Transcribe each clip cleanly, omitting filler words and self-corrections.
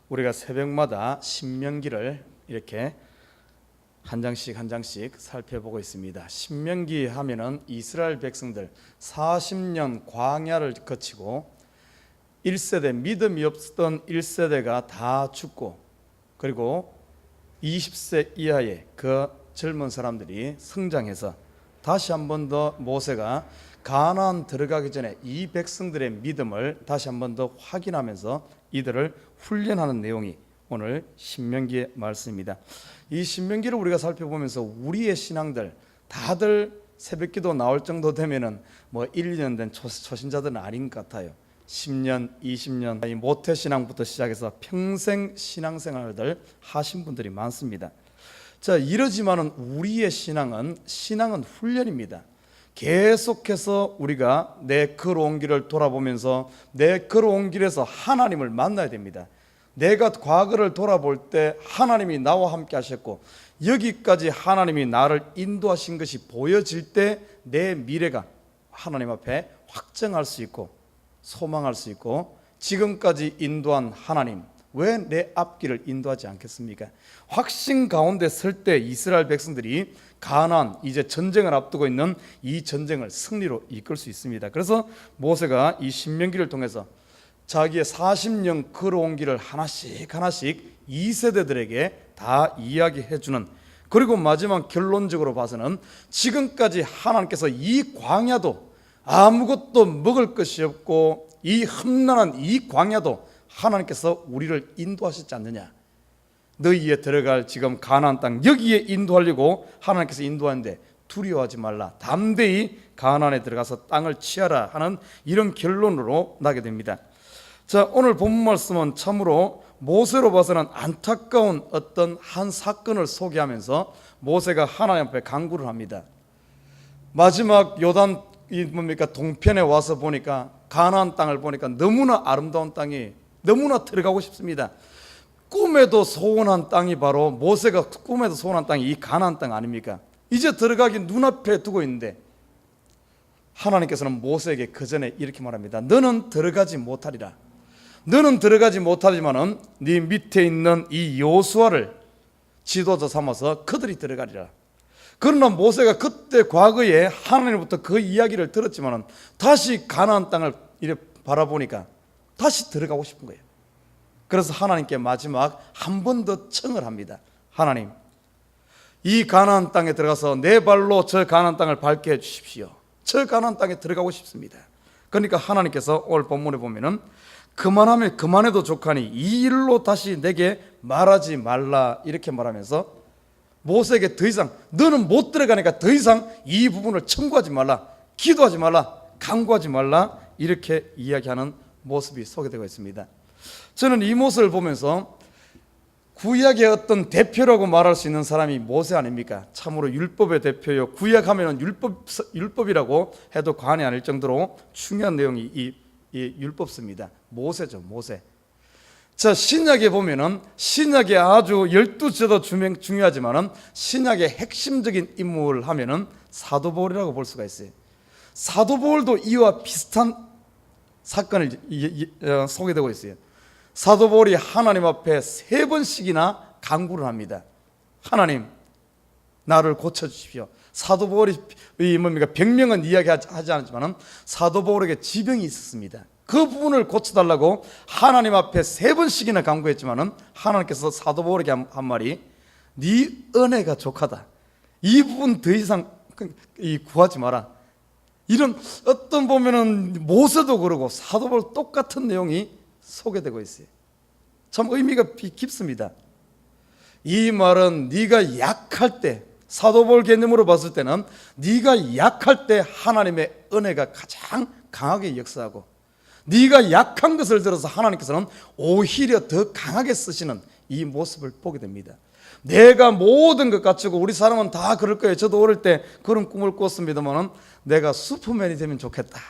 우리가 새벽마다 신명기를 이렇게 한 장씩 살펴보고 있습니다. 신명기 하면은 이스라엘 백성들 40년 광야를 거치고 1세대, 믿음이 없었던 1세대가 다 죽고, 그리고 20세 이하의 그 젊은 사람들이 성장해서 다시 한 번 더 모세가 가나안 들어가기 전에 이 백성들의 믿음을 다시 한 번 더 확인하면서 이들을 훈련하는 내용이 오늘 신명기의 말씀입니다. 이 신명기를 우리가 살펴보면서 우리의 신앙들, 다들 새벽기도 나올 정도 되면은 뭐 1년 된 초신자들은 아닌 것 같아요. 10년, 20년 이 모태신앙부터 시작해서 평생 신앙생활들 하신 분들이 많습니다. 자, 이러지만은 우리의 신앙은 훈련입니다. 계속해서 우리가 내 걸어온 길을 돌아보면서 내 걸어온 길에서 하나님을 만나야 됩니다. 내가 과거를 돌아볼 때 하나님이 나와 함께 하셨고, 여기까지 하나님이 나를 인도하신 것이 보여질 때 내 미래가 하나님 앞에 확정할 수 있고 소망할 수 있고, 지금까지 인도한 하나님 왜 내 앞길을 인도하지 않겠습니까? 확신 가운데 설 때 이스라엘 백성들이 가나안, 이제 전쟁을 앞두고 있는 이 전쟁을 승리로 이끌 수 있습니다. 그래서 모세가 이 신명기를 통해서 자기의 40년 걸어온 길을 하나씩 2세대들에게 다 이야기해 주는, 그리고 마지막 결론적으로 봐서는 지금까지 하나님께서 이 광야도 아무것도 먹을 것이 없고 이 험난한 이 광야도 하나님께서 우리를 인도하셨지 않느냐, 너희에 들어갈 지금 가나안 땅 여기에 인도하려고 하나님께서 인도하는데 두려워하지 말라, 담대히 가나안에 들어가서 땅을 취하라 하는 이런 결론으로 나게 됩니다. 자, 오늘 본문 말씀은 참으로 모세로 봐서는 안타까운 어떤 한 사건을 소개하면서 모세가 하나님 앞에 간구를 합니다. 마지막 요단 동편에 와서 보니까 가나안 땅을 보니까 너무나 아름다운 땅이, 너무나 들어가고 싶습니다. 꿈에도 소원한 땅이 바로 모세가 꿈에도 소원한 땅이 이 가나안 땅 아닙니까? 이제 들어가기 눈앞에 두고 있는데 하나님께서는 모세에게 그 전에 이렇게 말합니다. 너는 들어가지 못하리라. 너는 들어가지 못하지만은 네 밑에 있는 이 여호수아를 지도자 삼아서 그들이 들어가리라. 그러나 모세가 그때 과거에 하나님부터 그 이야기를 들었지만은 다시 가나안 땅을 이렇게 바라보니까 다시 들어가고 싶은 거예요. 그래서 하나님께 마지막 한 번 더 청을 합니다. 하나님, 이 가나안 땅에 들어가서 내 발로 저 가나안 땅을 밟게 해 주십시오. 저 가나안 땅에 들어가고 싶습니다. 그러니까 하나님께서 오늘 본문에 보면은 그만하면 그만해도 족하니 이 일로 다시 내게 말하지 말라 이렇게 말하면서 모세에게 더 이상 너는 못 들어가니까 더 이상 이 부분을 청구하지 말라, 기도하지 말라, 간구하지 말라 이렇게 이야기하는 모습이 소개되고 있습니다. 저는 이 모습을 보면서 구약의 어떤 대표라고 말할 수 있는 사람이 모세 아닙니까? 참으로 율법의 대표요, 구약하면 율법이라고 해도 과언이 아닐 정도로 중요한 내용이 이 율법서입니다. 모세죠, 모세. 자, 신약에 보면은 신약에 아주 12제도 중요하지만은 신약의 핵심적인 인물을 하면은 사도 바울이라고 볼 수가 있어요. 사도 바울도 이와 비슷한 사건을 소개되고 있어요. 사도 바울이 하나님 앞에 3번씩이나 간구를 합니다. 하나님, 나를 고쳐주십시오. 사도 바울이 병명은 이야기하지 않았지만 사도 바울에게 지병이 있었습니다. 그 부분을 고쳐달라고 하나님 앞에 3번씩이나 간구했지만 하나님께서 사도 바울에게 한 말이 네 은혜가 족하다. 이 부분 더 이상 구하지 마라. 이런 어떤 보면은 모세도 그러고 사도 바울 똑같은 내용이 소개되고 있어요. 참 의미가 깊습니다. 이 말은 네가 약할 때, 사도 바울 개념으로 봤을 때는 네가 약할 때 하나님의 은혜가 가장 강하게 역사하고, 네가 약한 것을 들어서 하나님께서는 오히려 더 강하게 쓰시는 이 모습을 보게 됩니다. 내가 모든 것 갖추고, 우리 사람은 다 그럴 거예요. 저도 어릴 때 그런 꿈을 꿨습니다만 내가 슈퍼맨이 되면 좋겠다.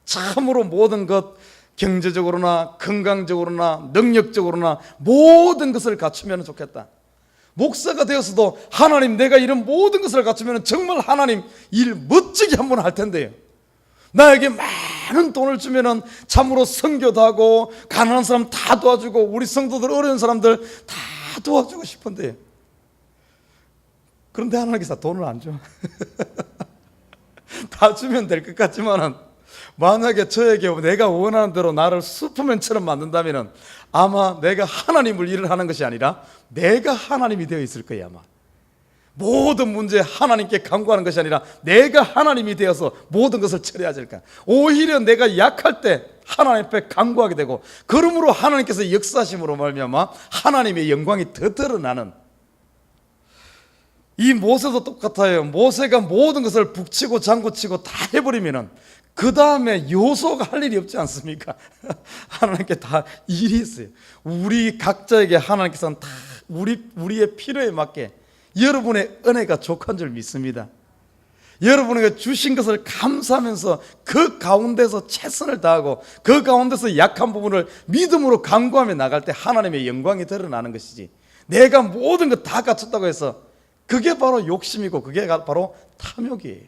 참으로 모든 것, 경제적으로나 건강적으로나 능력적으로나 모든 것을 갖추면 좋겠다. 목사가 되었어도 하나님, 내가 이런 모든 것을 갖추면 정말 하나님 일 멋지게 한번 할 텐데요. 나에게 많은 돈을 주면은 참으로 선교도 하고 가난한 사람 다 도와주고 우리 성도들 어려운 사람들 다 도와주고 싶은데, 그런데 하나님께서 돈을 안 줘. 다 주면 될 것 같지만은 만약에 저에게 내가 원하는 대로 나를 슈퍼맨처럼 만든다면은 아마 내가 하나님을 일을 하는 것이 아니라 내가 하나님이 되어 있을 거예요. 아마 모든 문제에 하나님께 간구하는 것이 아니라 내가 하나님이 되어서 모든 것을 처리하지 않을까. 오히려 내가 약할 때 하나님 앞에 간구하게 되고, 그러므로 하나님께서 역사하심으로 말미암아 하나님의 영광이 더 드러나는, 이 모세도 똑같아요. 모세가 모든 것을 북치고 장구치고 다 해버리면은 그 다음에 여호수아가 할 일이 없지 않습니까? 하나님께 다 일이 있어요. 우리 각자에게 하나님께서는 다 우리의 필요에 맞게 여러분의 은혜가 족한 줄 믿습니다. 여러분에게 주신 것을 감사하면서 그 가운데서 최선을 다하고 그 가운데서 약한 부분을 믿음으로 간구하며 나갈 때 하나님의 영광이 드러나는 것이지, 내가 모든 것 다 갖췄다고 해서 그게 바로 욕심이고 그게 바로 탐욕이에요.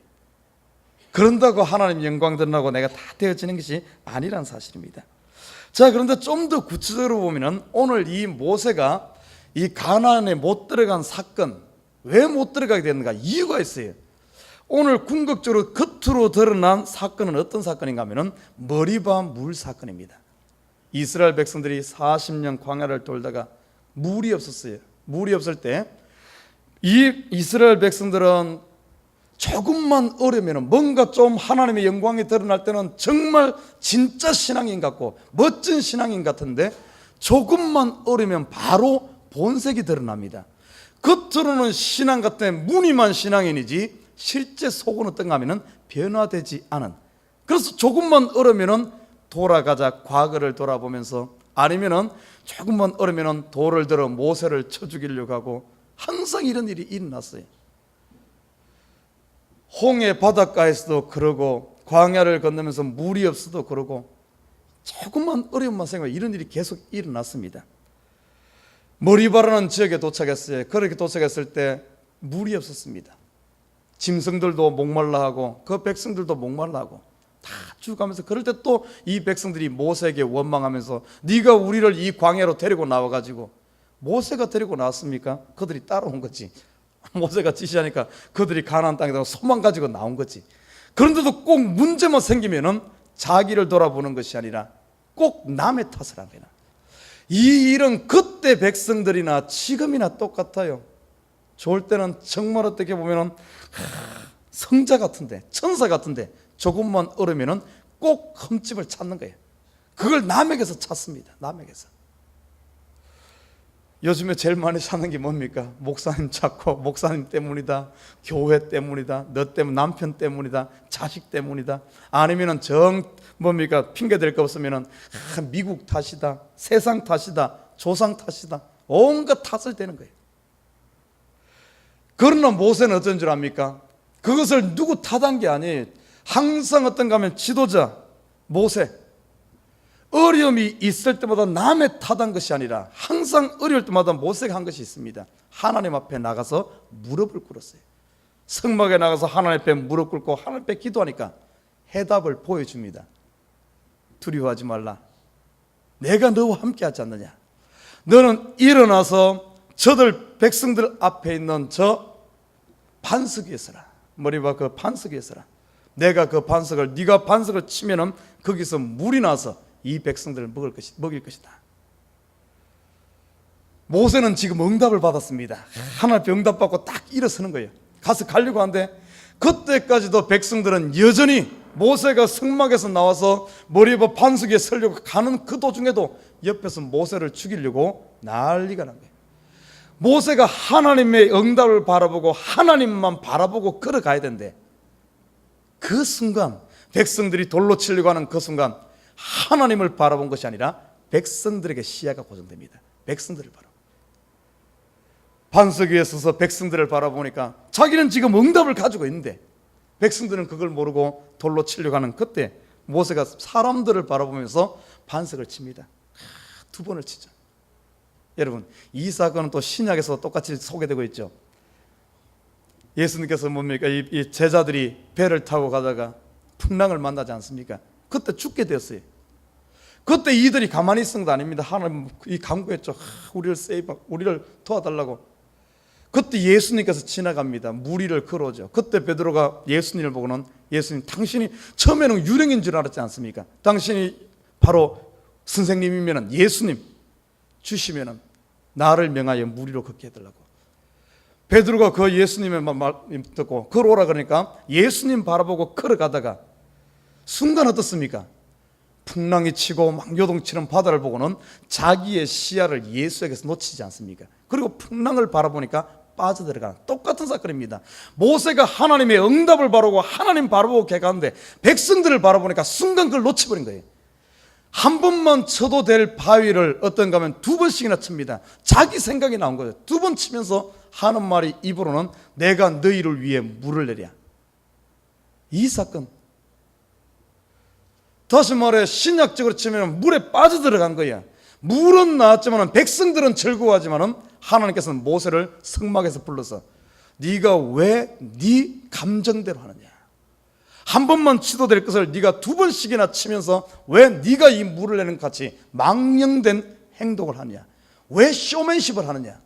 그런다고 하나님 영광 드러나고 내가 다 되어지는 것이 아니란 사실입니다. 자, 그런데 좀 더 구체적으로 보면은 오늘 이 모세가 이 가나안에 못 들어간 사건, 왜 못 들어가게 됐는가? 이유가 있어요. 오늘 궁극적으로 겉으로 드러난 사건은 어떤 사건인가 하면은 머리바 물 사건입니다. 이스라엘 백성들이 40년 광야를 돌다가 물이 없었어요. 물이 없을 때 이 이스라엘 백성들은 조금만 어려면, 뭔가 좀 하나님의 영광이 드러날 때는 정말 진짜 신앙인 같고 멋진 신앙인 같은데, 조금만 어려면 바로 본색이 드러납니다. 겉으로는 신앙 같아 무늬만 신앙인이지 실제 속은 어떤가 하면 변화되지 않은, 그래서 조금만 어려면 돌아가자 과거를 돌아보면서, 아니면 조금만 어려면 돌을 들어 모세를 쳐 죽이려고 하고, 항상 이런 일이 일어났어요. 홍해 바닷가에서도 그러고, 광야를 건너면서 물이 없어도 그러고, 조금만 어려움만 생각하면 이런 일이 계속 일어났습니다. 머리바라는 지역에 도착했어요. 그렇게 도착했을 때 물이 없었습니다. 짐승들도 목말라 하고 그 백성들도 목말라 하고 다 죽어가면서, 그럴 때 또 이 백성들이 모세에게 원망하면서 네가 우리를 이 광야로 데리고 나와가지고, 모세가 데리고 나왔습니까? 그들이 따라온 거지. 모세가 지시하니까 그들이 가나안 땅에다가 소망 가지고 나온 거지. 그런데도 꼭 문제만 생기면은 자기를 돌아보는 것이 아니라 꼭 남의 탓을 합니다. 이 일은 그때 백성들이나 지금이나 똑같아요. 좋을 때는 정말 어떻게 보면은 성자 같은데, 천사 같은데, 조금만 어려면은 꼭 흠집을 찾는 거예요. 그걸 남에게서 찾습니다. 남에게서. 요즘에 제일 많이 찾는 게 뭡니까? 목사님 찾고, 목사님 때문이다, 교회 때문이다, 너 때문, 남편 때문이다, 자식 때문이다, 아니면은 뭡니까? 핑계 댈 거 없으면은 미국 탓이다, 세상 탓이다, 조상 탓이다, 온갖 탓을 대는 거예요. 그러나 모세는 어떤 줄 압니까? 그것을 누구 탓한 게 아니에요. 항상 어떤가 하면 지도자 모세, 어려움이 있을 때마다 남의 탓한 것이 아니라 항상 어려울 때마다 모세가 한 것이 있습니다. 하나님 앞에 나가서 무릎을 꿇었어요. 성막에 나가서 하나님 앞에 무릎 꿇고 하나님 앞에 기도하니까 해답을 보여줍니다. 두려워하지 말라. 내가 너와 함께 하지 않느냐. 너는 일어나서 저들 백성들 앞에 있는 저 반석 위에 서라. 머리와 그 반석 위에 서라. 내가 그 반석을, 네가 반석을 치면은 거기서 물이 나서 이 백성들을 먹일 것이다. 모세는 지금 응답을 받았습니다. 하나님 앞에 응답받고 딱 일어서는 거예요. 가서 가려고 하는데, 그때까지도 백성들은 여전히 모세가 성막에서 나와서 머리에 반석 위에 서려고 가는 그 도중에도 옆에서 모세를 죽이려고 난리가 난 거예요. 모세가 하나님의 응답을 바라보고 하나님만 바라보고 걸어가야 되는데, 그 순간 백성들이 돌로 치려고 하는 그 순간 하나님을 바라본 것이 아니라 백성들에게 시야가 고정됩니다. 백성들을 바라보, 반석 위에 서서 백성들을 바라보니까 자기는 지금 응답을 가지고 있는데 백성들은 그걸 모르고 돌로 치려고 하는 그때 모세가 사람들을 바라보면서 반석을 칩니다. 2번을 치죠. 여러분, 이 사건은 또 신약에서 똑같이 소개되고 있죠. 예수님께서 뭡니까? 이 제자들이 배를 타고 가다가 풍랑을 만나지 않습니까? 그때 죽게 되었어요. 그때 이들이 가만히 있은 것 아닙니다. 하나님 이 간구했죠. 우리를 도와달라고. 그때 예수님께서 지나갑니다. 무리를 걸어오죠. 그때 베드로가 예수님을 보고는, 예수님, 당신이 처음에는 유령인 줄 알았지 않습니까? 당신이 바로 선생님이면, 예수님 주시면 나를 명하여 무리로 걷게 해달라고. 베드로가 그 예수님의 말 듣고 걸어오라 그러니까 예수님 바라보고 걸어가다가 순간 어떻습니까? 풍랑이 치고 막 요동치는 바다를 보고는 자기의 시야를 예수에게서 놓치지 않습니까? 그리고 풍랑을 바라보니까 빠져들어가는 똑같은 사건입니다. 모세가 하나님의 응답을 바라보고 하나님 바라보고 가는데 백성들을 바라보니까 순간 그걸 놓쳐버린 거예요. 한 번만 쳐도 될 바위를 어떤가 하면 두 번씩이나 칩니다. 자기 생각이 나온 거예요. 두 번 치면서 하는 말이 입으로는 내가 너희를 위해 물을 내랴. 이 사건, 다시 말해 신약적으로 치면 물에 빠져들어간 거야. 물은 나왔지만 백성들은 즐거워하지만 하나님께서는 모세를 성막에서 불러서 네가 왜 네 감정대로 하느냐, 한 번만 치도 될 것을 네가 두 번씩이나 치면서 왜 네가 이 물을 내는 같이 망령된 행동을 하느냐, 왜 쇼맨십을 하느냐.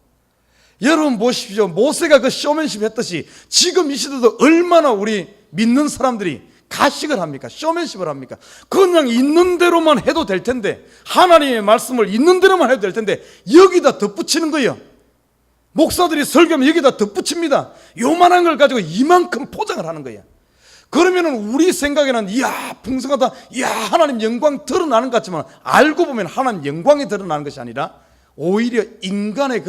여러분 보십시오. 모세가 그 쇼맨십 했듯이 지금 이 시대도 얼마나 우리 믿는 사람들이 가식을 합니까? 쇼맨십을 합니까? 그냥 있는 대로만 해도 될 텐데, 하나님의 말씀을 있는 대로만 해도 될 텐데 여기다 덧붙이는 거예요. 목사들이 설교하면 여기다 덧붙입니다. 요만한 걸 가지고 이만큼 포장을 하는 거예요. 그러면 우리 생각에는 이야 풍성하다, 이야 하나님 영광 드러나는 것 같지만 알고 보면 하나님 영광이 드러나는 것이 아니라 오히려 인간의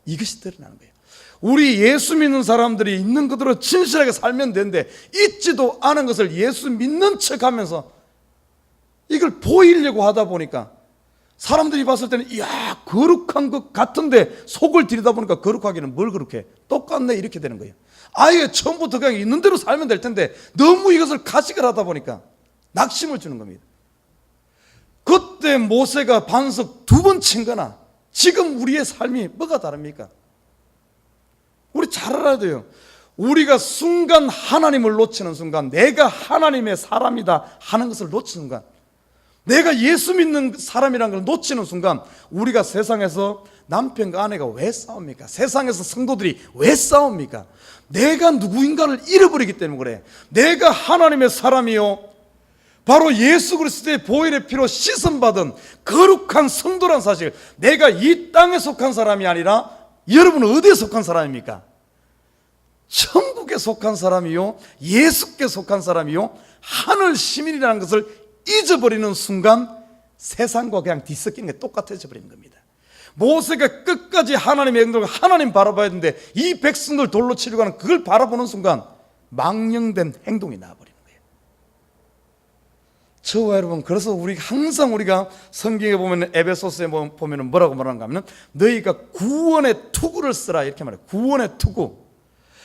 이것이 드러나는 거예요. 우리 예수 믿는 사람들이 있는 그대로 진실하게 살면 되는데 있지도 않은 것을 예수 믿는 척하면서 이걸 보이려고 하다 보니까 사람들이 봤을 때는 이야 거룩한 것 같은데 속을 들여다보니까 거룩하기는 뭘 거룩해, 똑같네, 이렇게 되는 거예요. 아예 처음부터 그냥 있는 대로 살면 될 텐데 너무 이것을 가식을 하다 보니까 낙심을 주는 겁니다. 그때 모세가 반석 두 번 친 거나 지금 우리의 삶이 뭐가 다릅니까? 우리 잘 알아야 돼요. 우리가 순간 하나님을 놓치는 순간, 내가 하나님의 사람이다 하는 것을 놓치는 순간, 내가 예수 믿는 사람이라는 걸 놓치는 순간 우리가 세상에서 남편과 아내가 왜 싸웁니까? 세상에서 성도들이 왜 싸웁니까? 내가 누구인가를 잃어버리기 때문에 그래. 내가 하나님의 사람이요, 바로 예수 그리스도의 보혈의 피로 씻음받은 거룩한 성도란 사실, 내가 이 땅에 속한 사람이 아니라 여러분은 어디에 속한 사람입니까? 천국에 속한 사람이요, 예수께 속한 사람이요, 하늘 시민이라는 것을 잊어버리는 순간 세상과 그냥 뒤섞이는 게 똑같아져 버리는 겁니다. 모세가 끝까지 하나님의 영광을 하나님 바라봐야 되는데 이 백성들 돌로 치려고 하는 그걸 바라보는 순간 망령된 행동이 나와버리는 거예요. 저와 여러분, 그래서 우리가 성경에 보면 에베소서에 보면 뭐라고 말하는가 하면 너희가 구원의 투구를 쓰라 이렇게 말해요. 구원의 투구.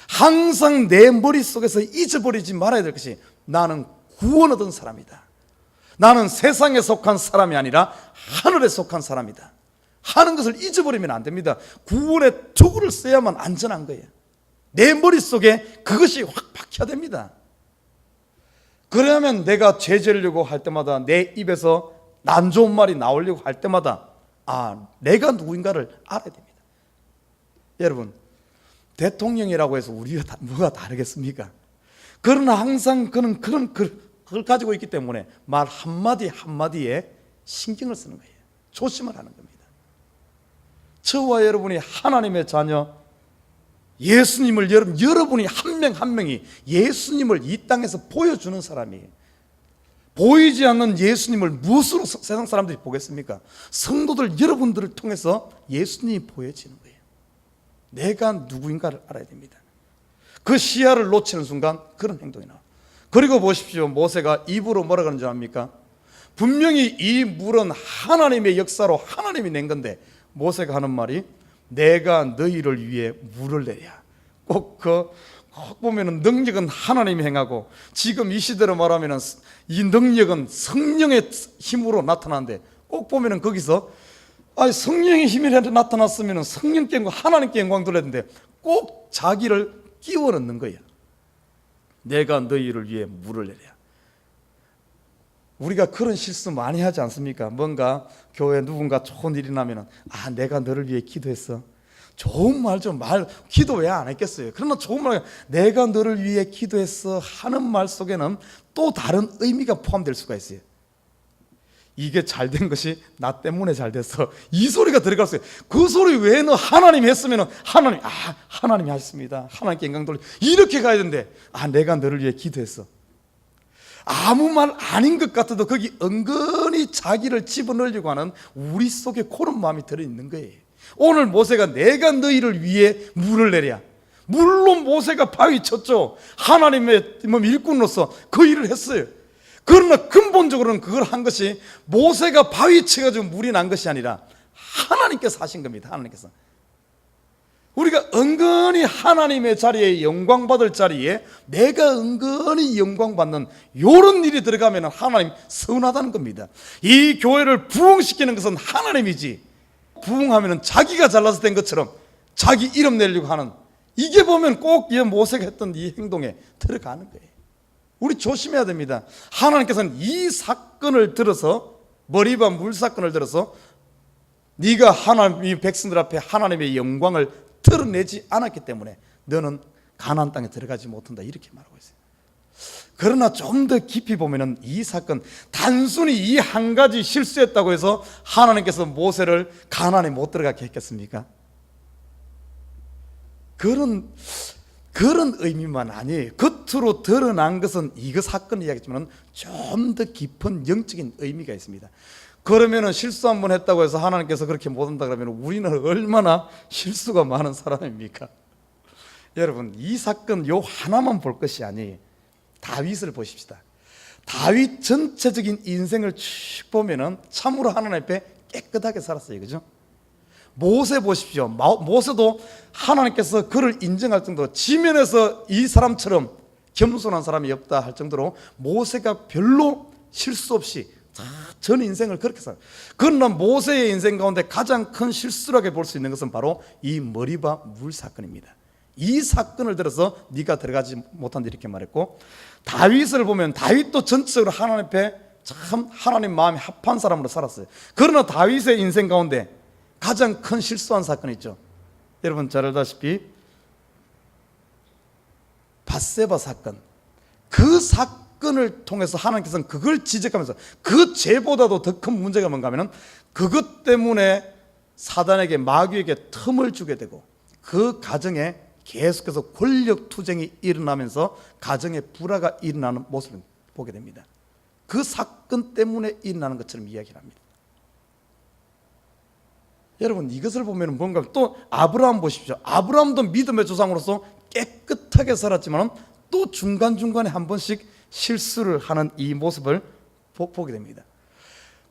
항상 내 머릿속에서 잊어버리지 말아야 될 것이 나는 구원 얻은 사람이다. 나는 세상에 속한 사람이 아니라 하늘에 속한 사람이다 하는 것을 잊어버리면 안 됩니다. 구원의 투구를 써야만 안전한 거예요. 내 머릿속에 그것이 확 박혀야 됩니다. 그러면 내가 죄 지으려고 할 때마다 내 입에서 안 좋은 말이 나오려고 할 때마다 내가 누구인가를 알아야 됩니다. 여러분, 대통령이라고 해서 우리가 뭐가 다르겠습니까? 그러나 항상 그걸 가지고 있기 때문에 말 한마디 한마디에 신경을 쓰는 거예요. 조심을 하는 겁니다. 저와 여러분이 하나님의 자녀, 예수님을 여러분이 한 명 한 명이 예수님을 이 땅에서 보여주는 사람이에요. 보이지 않는 예수님을 무엇으로 세상 사람들이 보겠습니까? 성도들 여러분들을 통해서 예수님이 보여지는 거예요. 내가 누구인가를 알아야 됩니다. 그 시야를 놓치는 순간 그런 행동이 나와요. 그리고 보십시오. 모세가 입으로 뭐라 그러는 줄 압니까? 분명히 이 물은 하나님의 역사로 하나님이 낸 건데 모세가 하는 말이 내가 너희를 위해 물을 내랴. 꼭 보면은 능력은 하나님이 행하고 지금 이 시대로 말하면은 이 능력은 성령의 힘으로 나타나는데 꼭 보면은 거기서 성령의 힘이 나타났으면은 성령께 영광, 하나님께 영광 돌려야 되는데 꼭 자기를 끼워 넣는 거예요. 내가 너희를 위해 물을 내랴. 우리가 그런 실수 많이 하지 않습니까? 뭔가 교회 누군가 좋은 일이 나면은 내가 너를 위해 기도했어. 좋은 말 좀 기도 왜 안 했겠어요? 그러나 좋은 말, 내가 너를 위해 기도했어 하는 말 속에는 또 다른 의미가 포함될 수가 있어요. 이게 잘 된 것이 나 때문에 잘 됐어. 이 소리가 들어갔어요. 그 소리 외에는 하나님이 했으면 하나님이 하셨습니다. 하나님께 영광 돌려. 이렇게 가야 되는데 내가 너를 위해 기도했어. 아무 말 아닌 것 같아도 거기 은근히 자기를 집어넣으려고 하는 우리 속에 그런 마음이 들어있는 거예요. 오늘 모세가 내가 너희를 위해 물을 내랴. 물론 모세가 바위 쳤죠. 하나님의 일꾼으로서 그 일을 했어요. 그러나 근본적으로는 그걸 한 것이 모세가 바위 쳐가지고 물이 난 것이 아니라 하나님께서 하신 겁니다. 하나님께서. 우리가 은근히 하나님의 자리에 영광 받을 자리에 내가 은근히 영광 받는 이런 일이 들어가면 하나님 서운하다는 겁니다. 이 교회를 부흥시키는 것은 하나님이지, 부흥하면 자기가 잘나서 된 것처럼 자기 이름 내려고 하는, 이게 보면 꼭 모세가 했던 이 행동에 들어가는 거예요. 우리 조심해야 됩니다. 하나님께서는 이 사건을 들어서, 머리바 물 사건을 들어서 네가 하나님 백성들 앞에 하나님의 영광을 드러내지 않았기 때문에 너는 가나안 땅에 들어가지 못한다, 이렇게 말하고 있어요. 그러나 좀 더 깊이 보면은 이 사건, 단순히 이 한 가지 실수했다고 해서 하나님께서 모세를 가나안에 못 들어가게 했겠습니까? 그런 의미만 아니에요. 겉으로 드러난 것은 이거 사건 이야기지만 좀 더 깊은 영적인 의미가 있습니다. 그러면은 실수 한번 했다고 해서 하나님께서 그렇게 못한다 그러면 우리는 얼마나 실수가 많은 사람입니까? 여러분, 이 사건 요 하나만 볼 것이 아니에요. 다윗을 보십시다. 다윗 전체적인 인생을 쭉 보면은 참으로 하나님 앞에 깨끗하게 살았어요. 그죠? 모세 보십시오. 모세도 하나님께서 그를 인정할 정도로, 지면에서 이 사람처럼 겸손한 사람이 없다 할 정도로 모세가 별로 실수 없이 전 인생을 그렇게 살아요. 그러나 모세의 인생 가운데 가장 큰 실수라고 볼 수 있는 것은 바로 이 머리바 물 사건입니다. 이 사건을 들어서 네가 들어가지 못한다, 이렇게 말했고, 다윗을 보면 다윗도 전적으로 하나님 앞에 참 하나님 마음에 합한 사람으로 살았어요. 그러나 다윗의 인생 가운데 가장 큰 실수한 사건이 있죠. 여러분 잘 알다시피 밧세바 사건. 그 사건을 통해서 하나님께서는 그걸 지적하면서 그 죄보다도 더 큰 문제가 뭔가 하면 그것 때문에 사단에게, 마귀에게 틈을 주게 되고 그 가정에 계속해서 권력 투쟁이 일어나면서 가정에 불화가 일어나는 모습을 보게 됩니다. 그 사건 때문에 일어나는 것처럼 이야기를 합니다. 여러분, 이것을 보면 뭔가, 또 아브라함 보십시오. 아브라함도 믿음의 조상으로서 깨끗하게 살았지만 또 중간중간에 한 번씩 실수를 하는 이 모습을 보게 됩니다.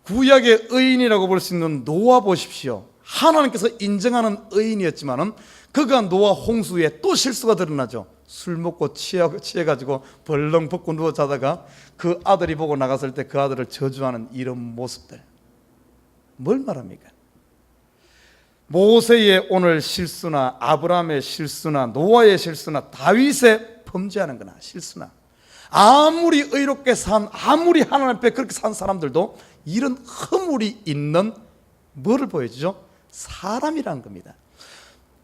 구약의 의인이라고 볼 수 있는 노아 보십시오. 하나님께서 인정하는 의인이었지만 그가 노아 홍수에 또 실수가 드러나죠. 술 먹고 취해가지고 벌렁 벗고 누워 자다가 그 아들이 보고 나갔을 때 그 아들을 저주하는 이런 모습들, 뭘 말합니까? 모세의 오늘 실수나 아브라함의 실수나 노아의 실수나 다윗의 범죄하는 거나 실수나, 아무리 의롭게 아무리 하나님 앞에 그렇게 산 사람들도 이런 허물이 있는 뭐를 보여주죠? 사람이라는 겁니다.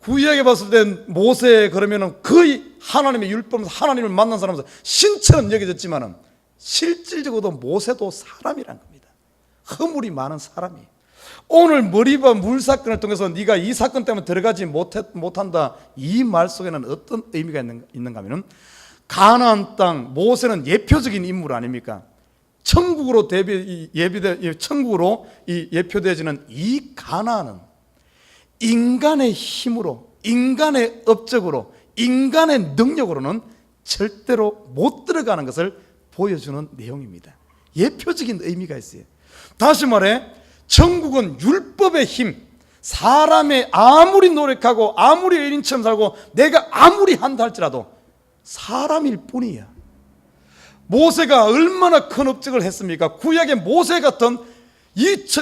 구약에 봤을 때 모세 그러면은 거의 하나님의 율법에서 하나님을 만난 사람으로서 신처럼 여겨졌지만은 실질적으로도 모세도 사람이란 겁니다. 허물이 많은 사람이. 오늘 머리바 물 사건을 통해서 네가 이 사건 때문에 들어가지 못한다, 이 말 속에는 어떤 의미가 있는가 하면은, 가나안 땅, 모세는 예표적인 인물 아닙니까? 천국으로 천국으로 예표되어지는 이 가나안은 인간의 힘으로, 인간의 업적으로, 인간의 능력으로는 절대로 못 들어가는 것을 보여주는 내용입니다. 예표적인 의미가 있어요. 다시 말해, 천국은 율법의 힘, 사람의 아무리 노력하고 아무리 의인처럼 살고 내가 아무리 한다 할지라도 사람일 뿐이야. 모세가 얼마나 큰 업적을 했습니까? 구약의 모세 같은,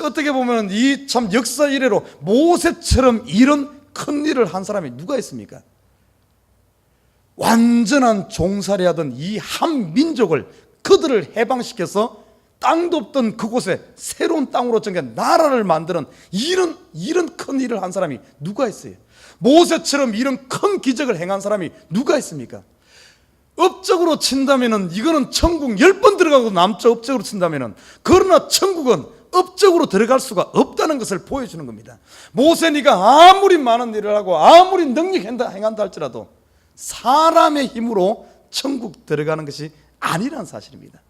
어떻게 보면 이 참 역사 이래로 모세처럼 이런 큰 일을 한 사람이 누가 있습니까? 완전한 종살이 하던 이 한 민족을, 그들을 해방시켜서 땅도 없던 그곳에 새로운 땅으로 정해 나라를 만드는 이런 큰 일을 한 사람이 누가 있어요? 모세처럼 이런 큰 기적을 행한 사람이 누가 있습니까? 업적으로 친다면은 이거는 천국 10번 들어가고 남자 업적으로 친다면은, 그러나 천국은 업적으로 들어갈 수가 없다는 것을 보여주는 겁니다. 모세 네가 아무리 많은 일을 하고 아무리 능력 행한다 할지라도 사람의 힘으로 천국 들어가는 것이 아니라는 사실입니다.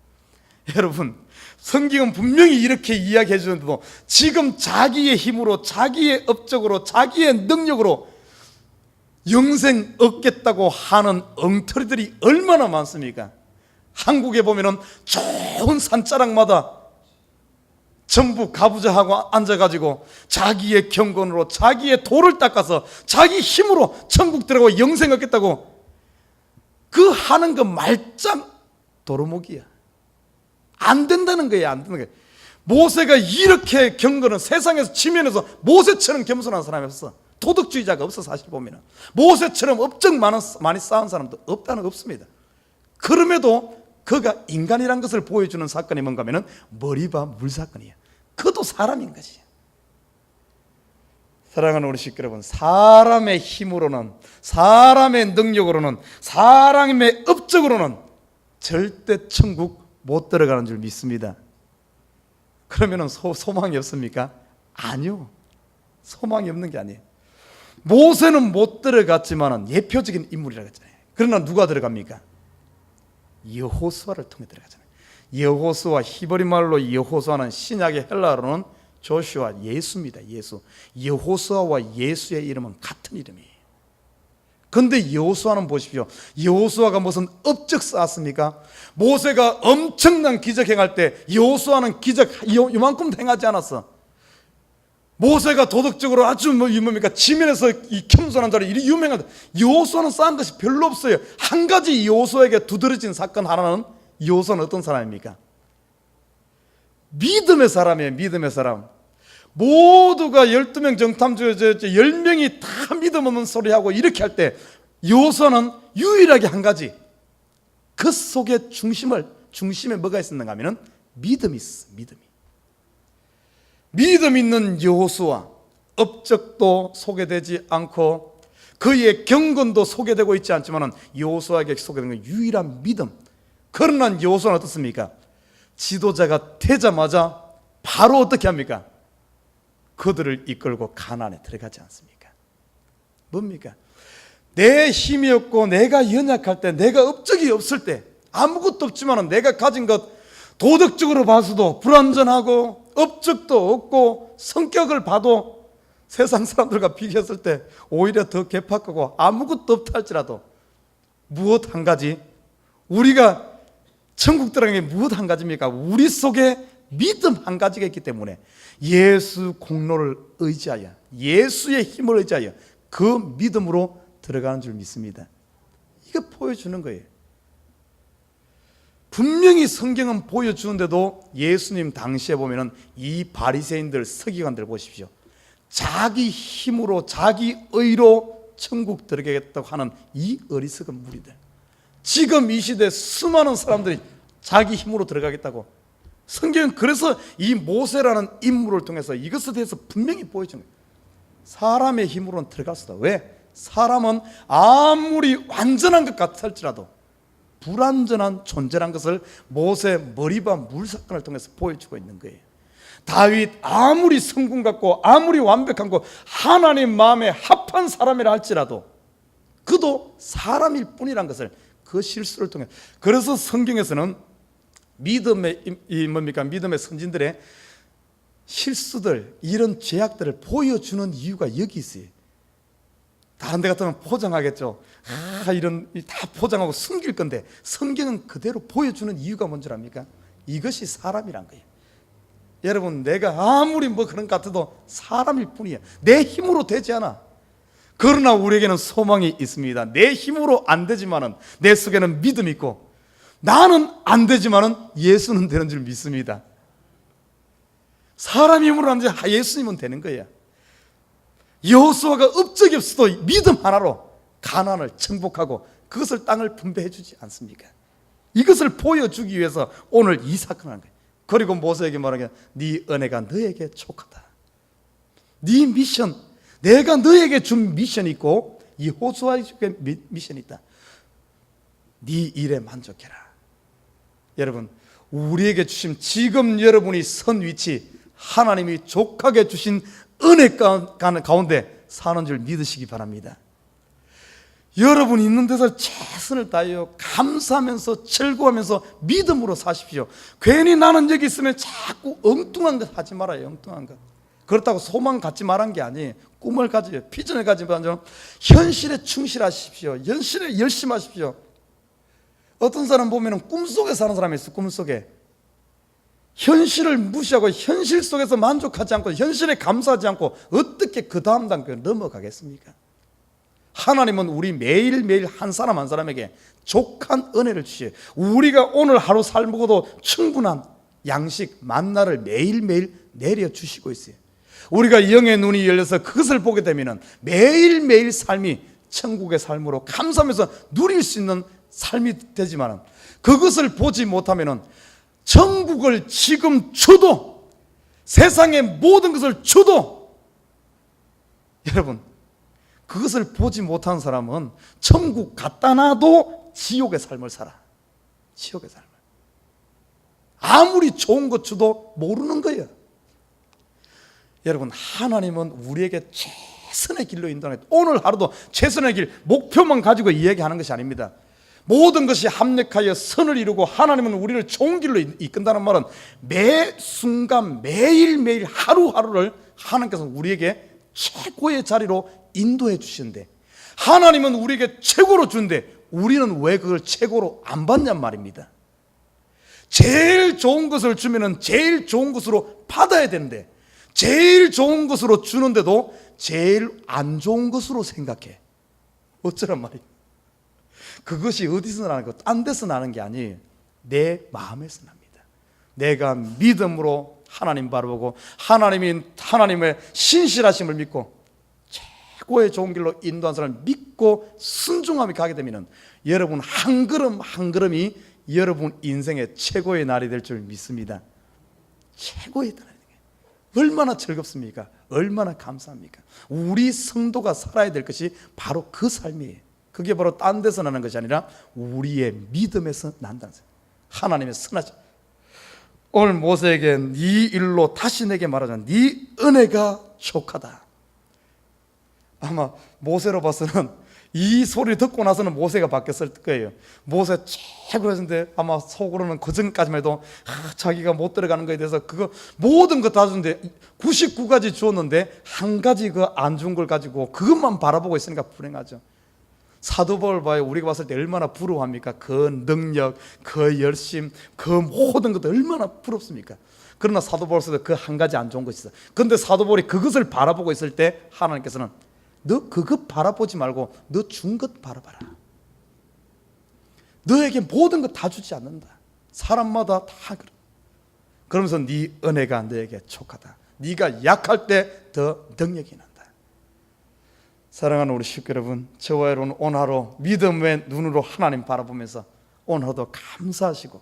여러분, 성경은 분명히 이렇게 이야기해 주는데도 지금 자기의 힘으로, 자기의 업적으로, 자기의 능력으로 영생 얻겠다고 하는 엉터리들이 얼마나 많습니까? 한국에 보면은 좋은 산자락마다 전부 가부좌하고 앉아가지고 자기의 경건으로 자기의 돌을 닦아서 자기 힘으로 천국 들어가고 영생 얻겠다고 그 하는 거 말짱 도루묵이야. 안 된다는 거예요. 안 되는 거예요. 모세가 이렇게 경건은 세상에서 지면에서 모세처럼 겸손한 사람이 없어. 도덕주의자가 없어. 사실 보면 모세처럼 업적 많이 쌓은 사람도 없습니다. 그럼에도 그가 인간이란 것을 보여주는 사건이 뭔가 하면 머리바 물 사건이에요. 그도 사람인 것이에요. 사랑하는 우리 식구 여러분, 사람의 힘으로는, 사람의 능력으로는, 사람의 업적으로는 절대 천국 못 들어가는 줄 믿습니다. 그러면 소망이 없습니까? 아니요. 소망이 없는 게 아니에요. 모세는 못 들어갔지만 예표적인 인물이라고 했잖아요. 그러나 누가 들어갑니까? 여호수아를 통해 들어가잖아요. 여호수아, 히브리 말로 여호수아는 신약의 헬라어로는 조슈아, 예수입니다. 예수. 여호수아와 예수의 이름은 같은 이름이에요. 그런데 여호수아는 보십시오. 여호수아가 무슨 업적 쌓았습니까? 모세가 엄청난 기적 행할 때 여호수아는 기적 이만큼 행하지 않았어. 모세가 도덕적으로 아주 뭡니까? 지면에서 이 겸손한 자로 이리 유명한, 여호수아는 쌓은 것이 별로 없어요. 한 가지 여호수아에게 두드러진 사건 하나는, 여호수아는 어떤 사람입니까? 믿음의 사람이에요. 믿음의 사람. 모두가 12명 정탐주에 10명이 다 믿음 없는 소리하고 이렇게 할 때 여호수아는 유일하게 한 가지, 그 속에 중심에 뭐가 있었는가 하면 믿음이 있어. 믿음 있는 여호수아, 업적도 소개되지 않고 그의 경건도 소개되고 있지 않지만 여호수아에게 소개되는 건 유일한 믿음. 그러나 여호수아는 어떻습니까? 지도자가 되자마자 바로 어떻게 합니까? 그들을 이끌고 가나안에 들어가지 않습니까? 뭡니까? 내 힘이 없고 내가 연약할 때, 내가 업적이 없을 때, 아무것도 없지만 내가 가진 것 도덕적으로 봐서도 불완전하고 업적도 없고 성격을 봐도 세상 사람들과 비교했을 때 오히려 더 개팍하고 아무것도 없다 할지라도 무엇 한 가지, 우리가 천국 들어가는 게 무엇 한 가지입니까? 우리 속에 믿음 한 가지가 있기 때문에 예수 공로를 의지하여, 예수의 힘을 의지하여 그 믿음으로 들어가는 줄 믿습니다. 이거 보여주는 거예요. 분명히 성경은 보여주는데도 예수님 당시에 보면은 이 바리새인들, 서기관들 보십시오. 자기 힘으로, 자기 의로 천국 들어가겠다고 하는 이 어리석은 무리들. 지금 이 시대 수많은 사람들이 자기 힘으로 들어가겠다고, 성경은 그래서 이 모세라는 인물을 통해서 이것에 대해서 분명히 보여주는 거예요. 사람의 힘으로는 들어갈 수다. 왜? 사람은 아무리 완전한 것 같을지라도 불완전한 존재란 것을 모세 머리바 물 사건을 통해서 보여주고 있는 거예요. 다윗 아무리 성공 같고 아무리 완벽한 거 하나님 마음에 합한 사람이라 할지라도 그도 사람일 뿐이란 것을, 그 실수를 통해, 그래서 성경에서는 믿음의 믿음의 선진들의 실수들, 이런 죄악들을 보여주는 이유가 여기 있어요. 다른 데 같으면 포장하겠죠. 이런 다 포장하고 숨길 건데 성경은 그대로 보여주는 이유가 뭔 줄 압니까? 이것이 사람이란 거예요. 여러분, 내가 아무리 그런 것 같아도 사람일 뿐이야. 내 힘으로 되지 않아. 그러나 우리에게는 소망이 있습니다. 내 힘으로 안 되지만은 내 속에는 믿음이 있고, 나는 안 되지만은 예수는 되는 줄 믿습니다. 사람 힘으로 안 되지 예수님은 되는 거야. 여호수아가 업적이 없어도 믿음 하나로 가나안을 정복하고 그것을 땅을 분배해 주지 않습니까? 이것을 보여주기 위해서 오늘 이 사건을 한 거예요. 그리고 모세에게 말하게 네 은혜가 너에게 족하다. 네 미션, 내가 너에게 준 미션이 있고 이 호수아에게 미션이 있다. 네 일에 만족해라. 여러분, 우리에게 주신 지금 여러분이 선 위치, 하나님이 족하게 주신 은혜 가운데 사는 줄 믿으시기 바랍니다. 여러분이 있는 데서 최선을 다하여 감사하면서 즐거워하면서 믿음으로 사십시오. 괜히 나는 여기 있으면 자꾸 엉뚱한 것 하지 말아요. 엉뚱한 것. 그렇다고 소망 갖지 말한 게 아니에요. 꿈을 가지요. 비전을 가지고 현실에 충실하십시오. 현실에 열심히 하십시오. 어떤 사람 보면 꿈속에 사는 사람이 있어. 꿈속에 현실을 무시하고 현실 속에서 만족하지 않고 현실에 감사하지 않고 어떻게 그 다음 단계로 넘어가겠습니까? 하나님은 우리 매일매일 한 사람 한 사람에게 족한 은혜를 주시요. 우리가 오늘 하루 살고도 충분한 양식 만나를 매일매일 내려주시고 있어요. 우리가 영의 눈이 열려서 그것을 보게 되면 매일매일 삶이 천국의 삶으로 감사하면서 누릴 수 있는 삶이 되지만 그것을 보지 못하면 천국을 지금 줘도 세상의 모든 것을 줘도 여러분 그것을 보지 못한 사람은 천국 갖다 놔도 지옥의 삶을 살아. 지옥의 삶을. 아무리 좋은 것 줘도 모르는 거예요. 여러분, 하나님은 우리에게 최선의 길로 인도하는, 오늘 하루도 최선의 길, 목표만 가지고 이야기하는 것이 아닙니다. 모든 것이 합력하여 선을 이루고 하나님은 우리를 좋은 길로 이끈다는 말은 매 순간 매일매일 하루하루를 하나님께서 우리에게 최고의 자리로 인도해 주시는데, 하나님은 우리에게 최고로 주는데 우리는 왜 그걸 최고로 안 받냔 말입니다. 제일 좋은 것을 주면은 제일 좋은 것으로 받아야 되는데 제일 좋은 것으로 주는데도 제일 안 좋은 것으로 생각해. 어쩌란 말이에요. 그것이 어디서 나는 것, 딴 데서 나는 게 아니에요. 내 마음에서 납니다. 내가 믿음으로 하나님 바라보고 하나님의 신실하심을 믿고 최고의 좋은 길로 인도한 사람을 믿고 순종하며 가게 되면 여러분 한 걸음 한 걸음이 여러분 인생의 최고의 날이 될 줄 믿습니다. 최고의 날이. 얼마나 즐겁습니까? 얼마나 감사합니까? 우리 성도가 살아야 될 것이 바로 그 삶이에요. 그게 바로 딴 데서 나는 것이 아니라 우리의 믿음에서 난다는 거예요. 하나님의 선하심. 오늘 모세에게 네 일로 다시 내게 말하자. 네 은혜가 족하다. 아마 모세로 봐서는 이 소리를 듣고 나서는 모세가 바뀌었을 거예요. 모세 최고 했는데 아마 속으로는 그 전까지만 해도 자기가 못 들어가는 거에 대해서 그거 모든 거 다 주는데 99가지 주었는데 한 가지 그 안 준 걸 가지고 그것만 바라보고 있으니까 불행하죠. 사도 바울 봐요. 우리가 봤을 때 얼마나 부러워합니까? 그 능력, 그 열심, 그 모든 것도 얼마나 부럽습니까? 그러나 사도 바울에서도 그 한 가지 안 좋은 것이 있어. 그런데 사도 바울이 그것을 바라보고 있을 때 하나님께서는 너 그것 바라보지 말고 너 준 것 바라봐라. 너에게 모든 것 다 주지 않는다. 사람마다 다 그래. 그러면서 네 은혜가 너에게 족하다. 네가 약할 때 더 능력이 난다. 사랑하는 우리 식구 여러분, 저와 여러분 오늘 하루 믿음의 눈으로 하나님 바라보면서 오늘 하루도 감사하시고,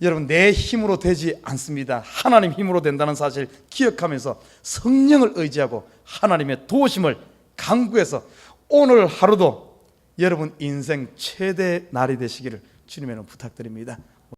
여러분 내 힘으로 되지 않습니다. 하나님 힘으로 된다는 사실 기억하면서 성령을 의지하고 하나님의 도우심을 강구해서 오늘 하루도 여러분 인생 최대 날이 되시기를 주님의 이름으로 부탁드립니다.